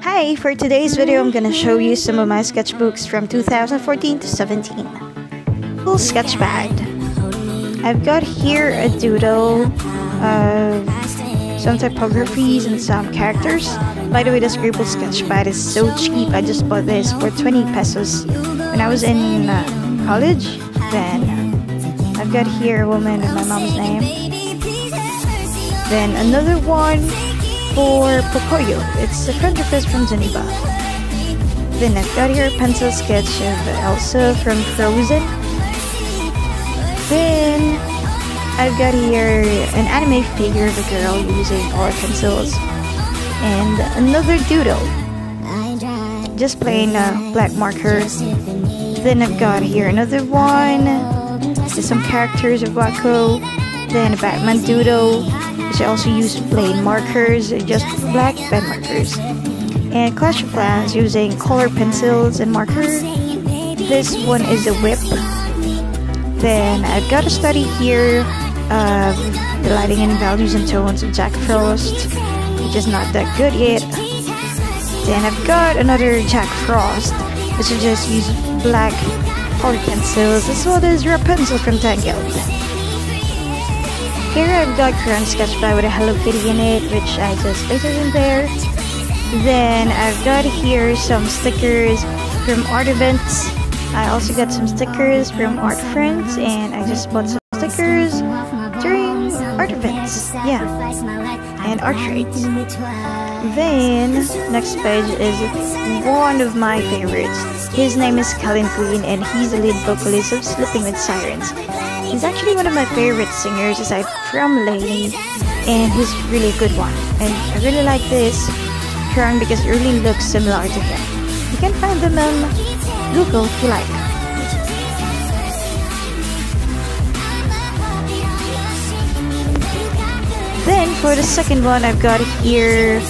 Hi, for today's video I'm gonna show you some of my sketchbooks from 2014 to 17. Full sketch pad. I've got here a doodle of some typographies and some characters. By the way, the Scribbles Sketch Pad is so cheap. I just bought this for 20 pesos when I was in college. Then I've got here a woman with my mom's name. Then another one for Pocoyo. It's a friend request from Geneva. Then I've got here a pencil sketch of Elsa from Frozen. Then I've got here an anime figure of a girl using color pencils. And another doodle. Just plain black marker. Then I've got here another one. There's some characters of Wako. Then a Batman doodle, which I also use plain markers, just black pen markers. And Clash of Clans using color pencils and marker. This one is a whip. Then I've got a study here of the lighting and values and tones of Jack Frost, which is not that good yet. Then I've got another Jack Frost, which I just use black colored pencils, as well as Rapunzel from Tangled. Here I've got Crayon Sketch Pad with a Hello Kitty in it, which I just pasted in there. Then I've got here some stickers from art events. I also got some stickers from Art Friends, and I just bought some stickers during art events. Yeah, and art trades. Then next page is one of my favorites. His name is Colin Queen, and he's the lead vocalist of Sleeping with Sirens. He's actually one of my favorite singers aside from Lady, and he's really a good one. And I really like this drawing because it really looks similar to him. You can find them on Google if you like. Then for the second one I've got here,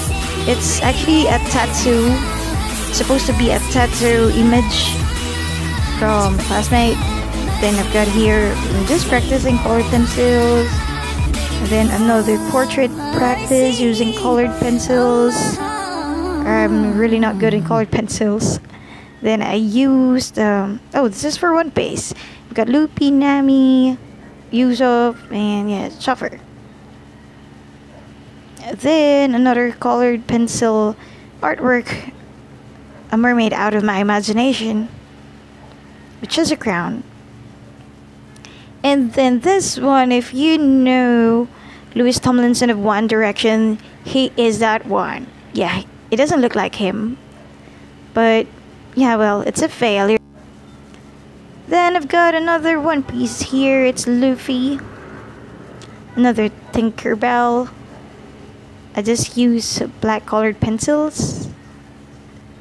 it's actually a tattoo. It's supposed to be a tattoo image from a classmate. Then I've got here just practicing colored pencils. And then another portrait practice using colored pencils. I'm really not good in colored pencils. Then I used this is for One Piece. We've got Luffy, Nami, Usopp, and yeah, Chopper. Then another colored pencil artwork, a mermaid out of my imagination, which is a crown. And then this one, if you know Louis Tomlinson of One Direction, he is that one. Yeah, it doesn't look like him, but yeah, well, it's a failure. Then I've got another One Piece here. It's Luffy. Another Tinkerbell. I just use black colored pencils.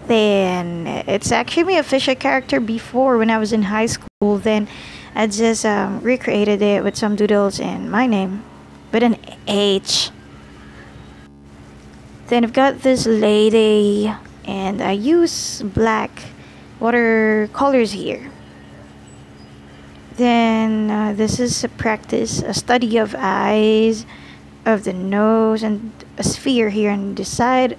Then it's actually a official character before when I was in high school. Then I just recreated it with some doodles and my name with an H. Then I've got this lady, and I use black watercolors here. Then this is a practice, a study of eyes, of the nose, and a sphere here on the side.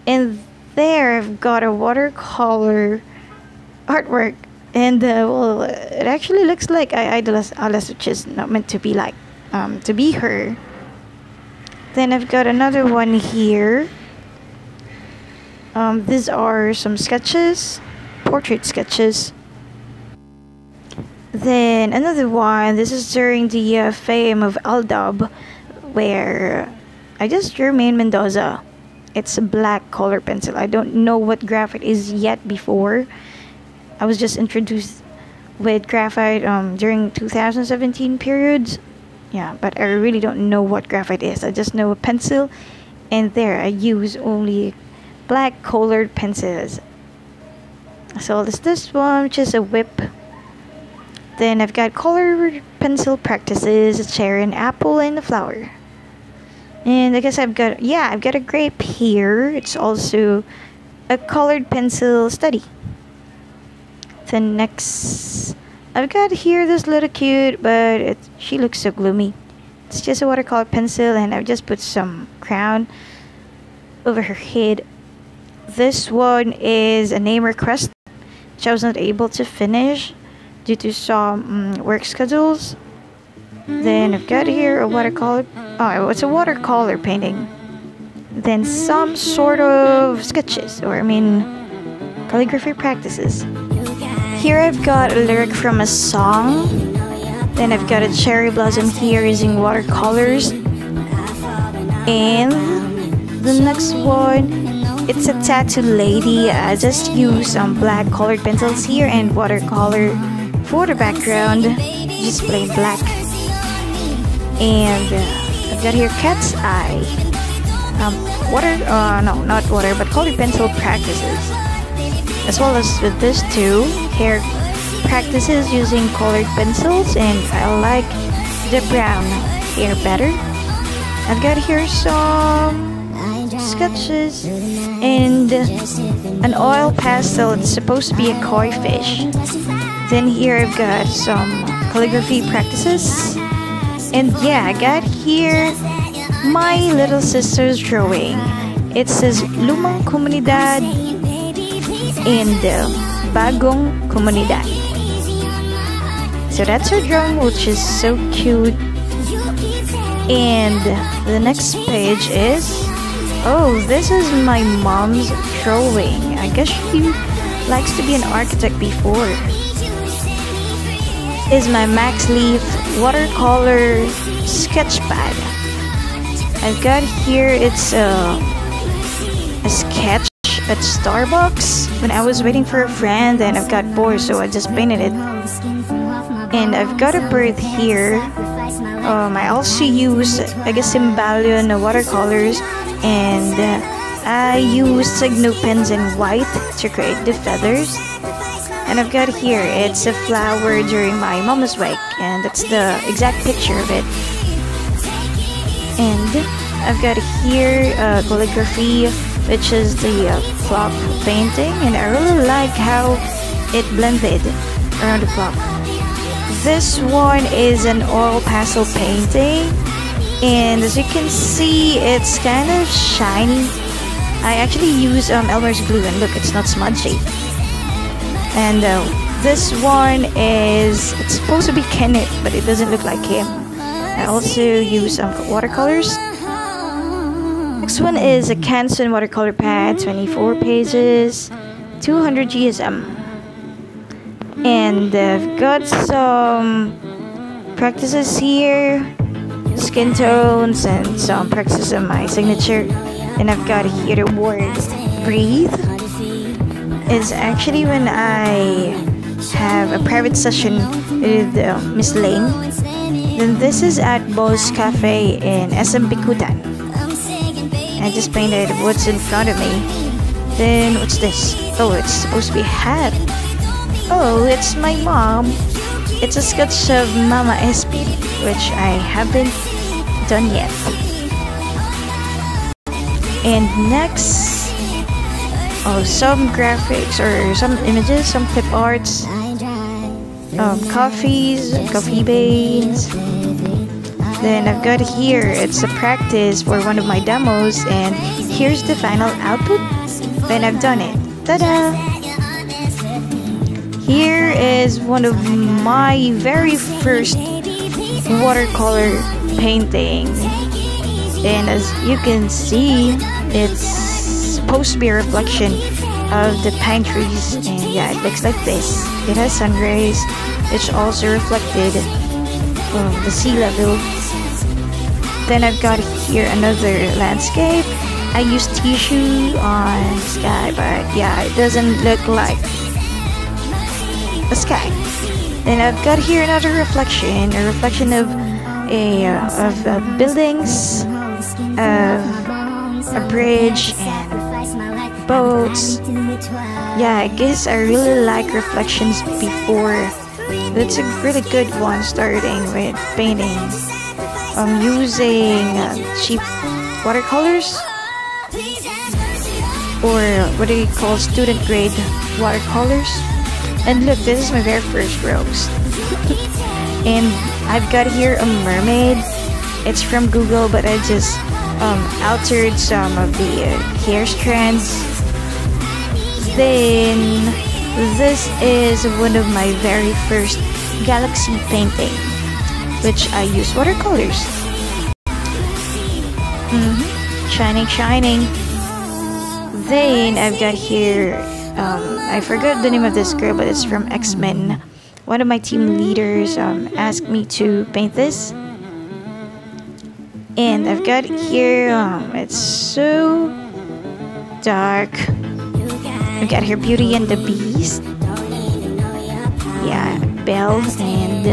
And there I've got a watercolor artwork, and well, it actually looks like I idolize Alice, which is not meant to be like to be her. Then I've got another one here. These are some sketches, portrait sketches. Then another one. This is during the fame of Aldab, where I just drew Main Mendoza. It's a black color pencil. I don't know what graphite is yet before. I was just introduced with graphite during 2017 periods. Yeah, but I really don't know what graphite is. I just know a pencil, and there I use only black colored pencils. So there's this one, which is a whip. Then I've got colored pencil practices, a cherry, an apple, and a flower. And I guess I've got a grape here. It's also a colored pencil study. Then next, I've got here this little cute, but she looks so gloomy. It's just a watercolor pencil, and I've just put some crown over her head. This one is a name request, which I was not able to finish due to some work schedules. Then I've got here a watercolor. Oh, it's a watercolor painting. Then some sort of sketches, or calligraphy practices. Here I've got a lyric from a song. Then I've got a cherry blossom here using watercolors. And the next one, it's a tattoo lady. I just used some black colored pencils here and watercolor for the background, just plain black. And I've got here cat's eye. Not water, but colored pencil practices. As well as with this too, hair practices using colored pencils, and I like the brown hair better. I've got here some sketches and an oil pastel. It's supposed to be a koi fish. Then here I've got some calligraphy practices. And yeah, I got here my little sister's drawing. It says Lumang Komunidad and Bagong Komunidad. So that's her drawing, which is so cute. And the next page is, oh, this is my mom's drawing. I guess she likes to be an architect before. Is my Max Leaf watercolor sketch pad. I've got here, it's a sketch at Starbucks when I was waiting for a friend, and I've got bored, so I just painted it. And I've got a bird here. I also use, I guess, Symbolion watercolors, and I use Signo pens in white to create the feathers. And I've got here, it's a flower during my mama's wake, and that's the exact picture of it. And I've got here calligraphy, which is the clock painting, and I really like how it blended around the clock. This one is an oil pastel painting, and as you can see, it's kind of shiny. I actually use Elmer's glue, and look, it's not smudgy. And this one is, it's supposed to be Kenneth, but it doesn't look like him. I also use some watercolors. Next one is a Canson Watercolor Pad, 24 pages, 200 GSM. And I've got some practices here, skin tones, and some practices on my signature. And I've got here the word breathe. It's actually when I have a private session with Miss Lane. Then this is at Bo's Cafe in SM Bikutan. I just painted what's in front of me. Then what's this? Oh, it's supposed to be a hat. Oh, it's my mom. It's a sketch of Mama SP, which I haven't done yet. And next, some graphics or some images, some clip arts, coffee beans. Then I've got here, it's a practice for one of my demos, and here's the final output when I've done it. Ta-da! Here is one of my very first watercolor painting, and as you can see, it's supposed to be a reflection of the pine trees, and yeah, it looks like this. It has sun rays, which also reflected the sea level. Then I've got here another landscape. I used tissue on the sky, but yeah, it doesn't look like a sky. Then I've got here another reflection, a reflection of buildings, a bridge, and boats. Yeah, I guess I really like reflections before. That's a really good one, starting with painting. Using cheap watercolors, or what do you call student grade watercolors. And look, this is my very first rose. And I've got here a mermaid, It's from Google, but I just altered some of the hair strands. Then this is one of my very first galaxy painting, which I use watercolors. Shining. Then I've got here, I forgot the name of this girl, but it's from X-Men. One of my team leaders asked me to paint this. And I've got here, it's so dark. I've got here Beauty and the Beast. Yeah, Belle. And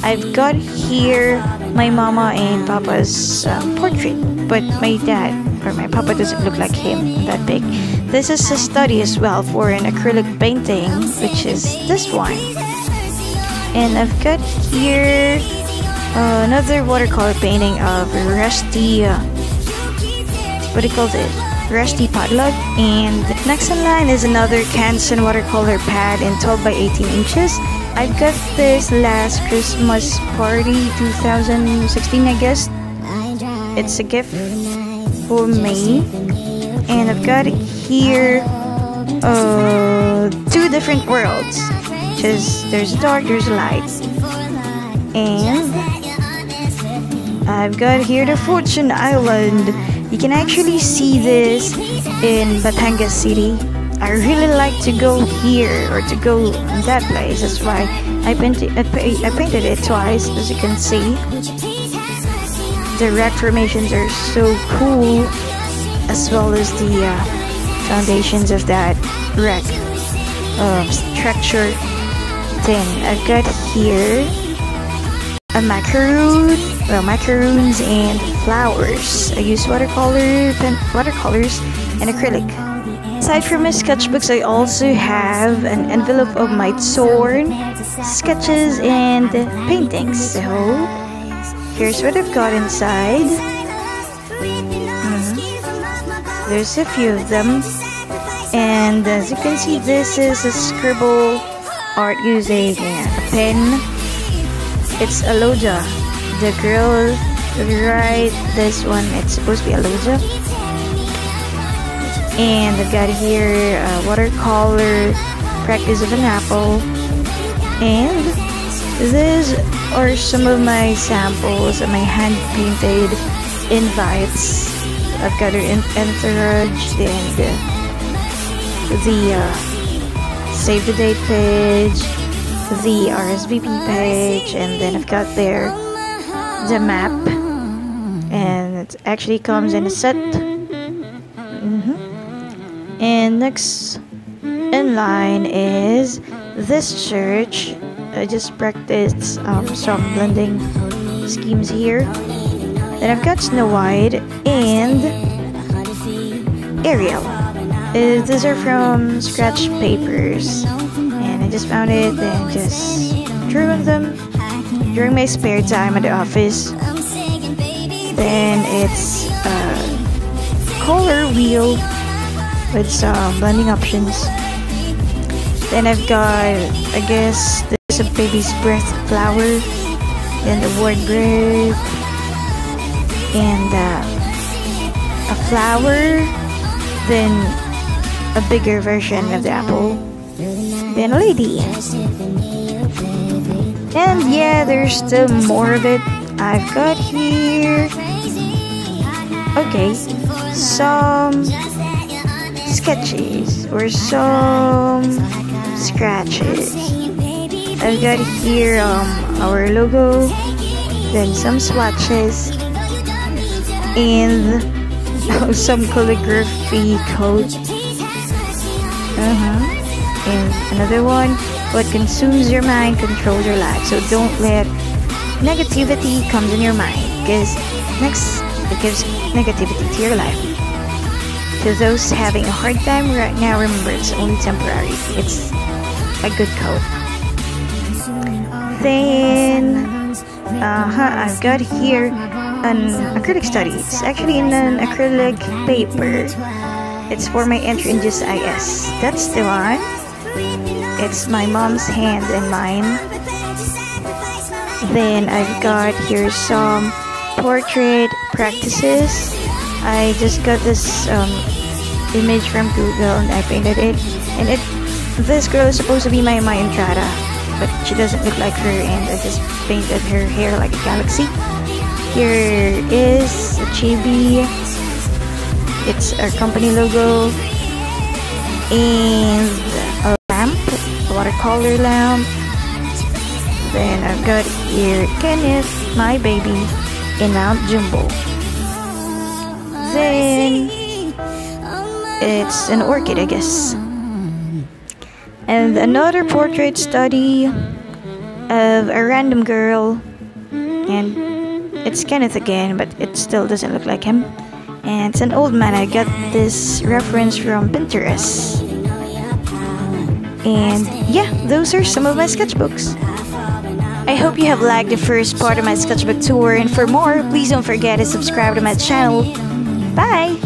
I've got here my mama and papa's portrait. But my dad or my papa doesn't look like him that big. This is a study as well for an acrylic painting, which is this one. And I've got here another watercolor painting of Rusty, what do you call it? Rusty Padlock. And next in line is another Canson Watercolor Pad in 12 by 18 inches. I got this last Christmas party 2016, I guess. It's a gift for me. And I've got here two different worlds. Just there's dark, there's light. And I've got here the Fortune Island. You can actually see this in Batangas City. I really like to go here or to go in that place. That's why I painted it twice, as you can see. The rock formations are so cool, as well as the foundations of that rock structure. Then I've got here a macaroons and flowers. I use watercolors and acrylic. Aside from my sketchbooks, I also have an envelope of my torn sketches and paintings. So here's what I've got inside. There's a few of them. And as you can see, this is a scribble art using a pen. It's Aloja. The girl right, this one, it's supposed to be Aloja. And I've got here watercolor practice of an apple. And these are some of my samples of my hand-painted invites. I've got an entourage and the save the date page, the RSVP page, and then I've got there the map, and it actually comes in a set. And next in line is this church. I just practiced some blending schemes here. Then I've got Snow White and Ariel. These are from scratch papers, and I just found it and just drew on them during my spare time at the office. Then it's a color wheel with some blending options. Then I've got, I guess, there's a baby's breath flower, and the word breath, and a flower, then a bigger version of the apple, then a lady. And yeah, there's still more of it. I've got here, okay, some sketches or some scratches. I've got here our logo, then some swatches, and some calligraphy code. And another one, what consumes your mind controls your life. So don't let negativity come in your mind, because it gives negativity to your life. To those having a hard time right now, remember it's only temporary. It's a good code. Then I've got here an acrylic study. It's actually in an acrylic paper. It's for my entry in GIS. That's the one. It's my mom's hand and mine. Then I've got here some portrait practices. I just got this image from Google and I painted it. And this girl is supposed to be my Entrada, but she doesn't look like her, and I just painted her hair like a galaxy. Here is a chibi. It's our company logo. And a lamp, a watercolor lamp. Then I've got here Kenneth, my baby, in Mount Jumbo. Then it's an orchid, I guess. And another portrait study of a random girl. And it's Kenneth again, but it still doesn't look like him. And it's an old man. I got this reference from Pinterest. And yeah, those are some of my sketchbooks. I hope you have liked the first part of my sketchbook tour, and for more, please don't forget to subscribe to my channel. Bye!